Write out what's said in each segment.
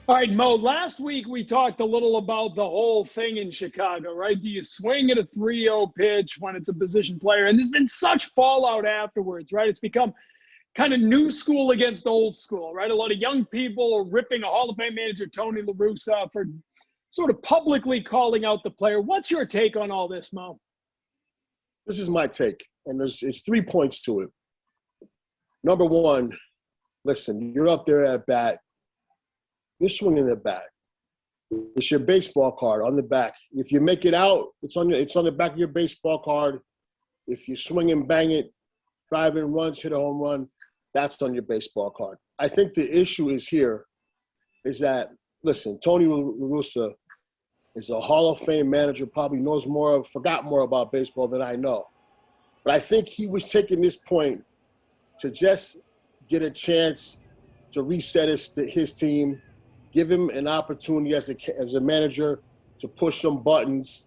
All right, Mo, last week we talked a little about the whole thing in Chicago, right? Do you swing at a 3-0 pitch when it's a position player? And there's been such fallout afterwards, right? It's become kind of new school against old school, right? A lot of young people are ripping a Hall of Fame manager, Tony La Russa, for sort of publicly calling out the player. What's your take on all this, Mo? This is my take, and it's 3 points to it. Number one, listen, you're up there at bat. You're swinging the bat. It's your baseball card on the back. If you make it out, it's on the back of your baseball card. If you swing and bang it, drive in runs, hit a home run, that's on your baseball card. I think the issue is that, listen, Tony La Russa is a Hall of Fame manager, probably forgot more about baseball than I know. But I think he was taking this point to just get a chance to reset his team, give him an opportunity as a manager to push some buttons.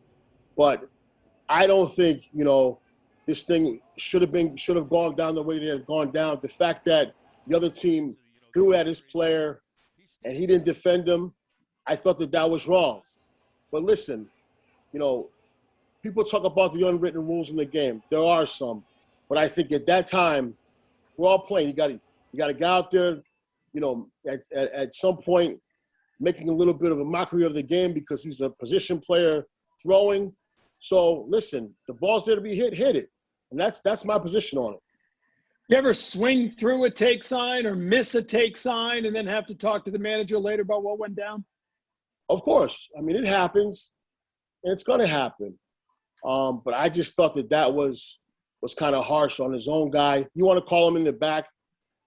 But I don't think, this thing should have gone down the way it had gone down. The fact that the other team threw at his player and he didn't defend him, I thought that was wrong. But listen, people talk about the unwritten rules in the game. There are some. But I think at that time, we're all playing. You got to get out there, at some point, making a little bit of a mockery of the game because he's a position player throwing. So listen, the ball's there to be hit it. And that's my position on it. You ever swing through a take sign or miss a take sign and then have to talk to the manager later about what went down? Of course. I mean, it happens, and it's going to happen. But I just thought that was kind of harsh on his own guy. You want to call him in the back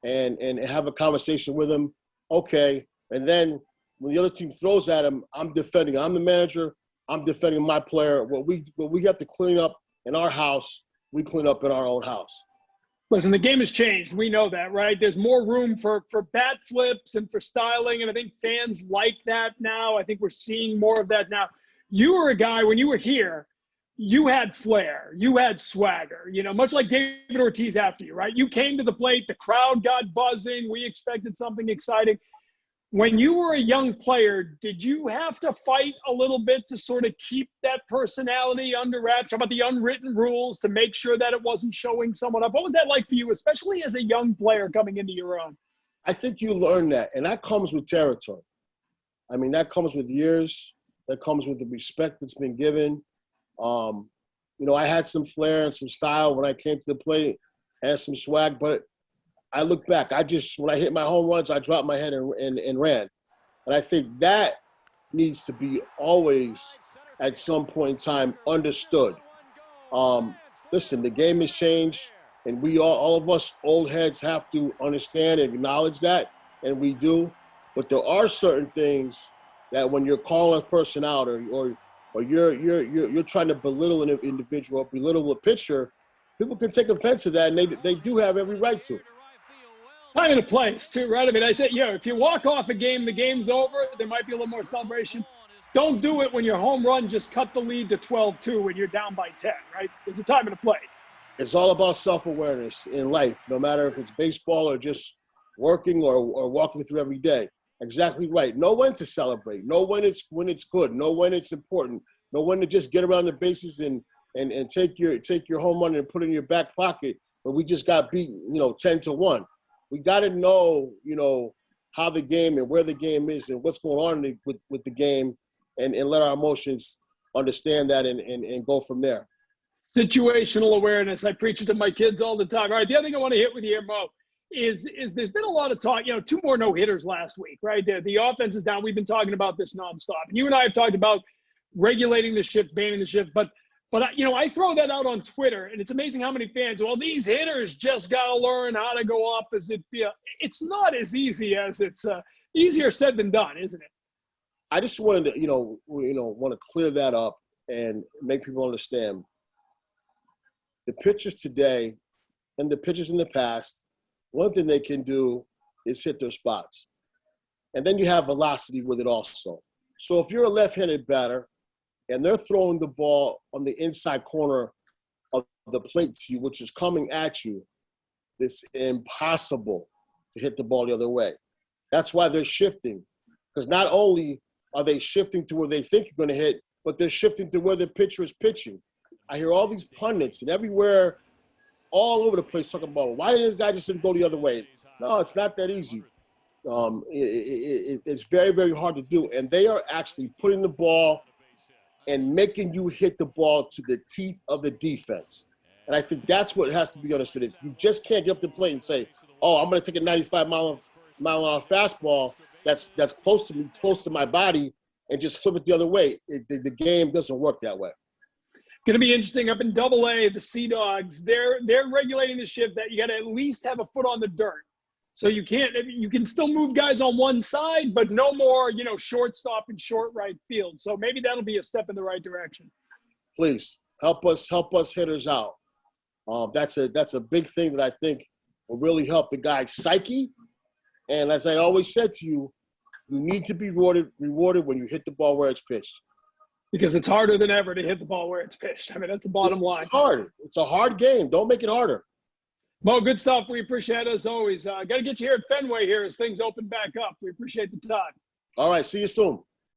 and have a conversation with him, okay. And then when the other team throws at him, I'm defending. I'm the manager. I'm defending my player. What we have to clean up in our house, we clean up in our own house. Listen, the game has changed. We know that, right? There's more room for bat flips and for styling, and I think fans like that now. I think we're seeing more of that now. You were a guy, when you were here, you had flair. You had swagger, much like David Ortiz after you, right? You came to the plate. The crowd got buzzing. We expected something exciting. When you were a young player, did you have to fight a little bit to sort of keep that personality under wraps? How about the unwritten rules to make sure that it wasn't showing someone up? What was that like for you, especially as a young player coming into your own? I think you learn that, and that comes with territory. I mean, that comes with years. That comes with the respect that's been given. I had some flair and some style when I came to the plate, had some swag, but I look back. When I hit my home runs, I dropped my head and ran. And I think that needs to be always, at some point in time, understood. Listen, the game has changed, and we all of us old heads have to understand and acknowledge that, and we do. But there are certain things that when you're calling a person out or you're trying to belittle an individual or belittle a pitcher, people can take offense to that, and they do have every right to. Time and a place, too, right? I mean, I said, if you walk off a game, the game's over. There might be a little more celebration. Don't do it when your home run just cut the lead to 12-2 when you're down by 10, right? There's a time and a place. It's all about self-awareness in life, no matter if it's baseball or just working or walking through every day. Exactly right. Know when to celebrate. Know when it's good. Know when it's important. Know when to just get around the bases and take your home run and put it in your back pocket. But we just got beaten, 10-1. We got to know, how the game and where the game is and what's going on with the game and let our emotions understand that and go from there. Situational awareness. I preach it to my kids all the time. All right, the other thing I want to hit with you here, Mo, is there's been a lot of talk, 2 more no-hitters last week, right? The offense is down. We've been talking about this nonstop. And you and I have talked about regulating the shift, banning the shift, but I throw that out on Twitter, and it's amazing how many fans, these hitters just got to learn how to go opposite field. It's not as easy as it's easier said than done, isn't it? I just wanted to, want to clear that up and make people understand. The pitchers today and the pitchers in the past, one thing they can do is hit their spots. And then you have velocity with it also. So if you're a left-handed batter, and they're throwing the ball on the inside corner of the plate to you, which is coming at you, it's impossible to hit the ball the other way. That's why they're shifting. Because not only are they shifting to where they think you're going to hit, but they're shifting to where the pitcher is pitching. I hear all these pundits and everywhere, all over the place, talking about why did this guy just go the other way? No, it's not that easy. It's very, very hard to do. And they are actually putting the ball and making you hit the ball to the teeth of the defense. And I think that's what has to be understood. You just can't get up to the plate and say, oh, I'm going to take a 95 mile an hour fastball that's close to me, close to my body, and just flip it the other way. The game doesn't work that way. Going to be interesting up in Double-A, the Sea Dogs. They're regulating the shift that you got to at least have a foot on the dirt. So you can still move guys on one side, but no more, shortstop and short right field. So maybe that'll be a step in the right direction. Please help us hitters out. That's a big thing that I think will really help the guy's psyche. And as I always said to you, you need to be rewarded when you hit the ball where it's pitched. Because it's harder than ever to hit the ball where it's pitched. I mean, that's the bottom line. It's hard. It's a hard game. Don't make it harder. Mo, good stuff. We appreciate it as always. Got to get you here at Fenway here as things open back up. We appreciate the time. All right. See you soon.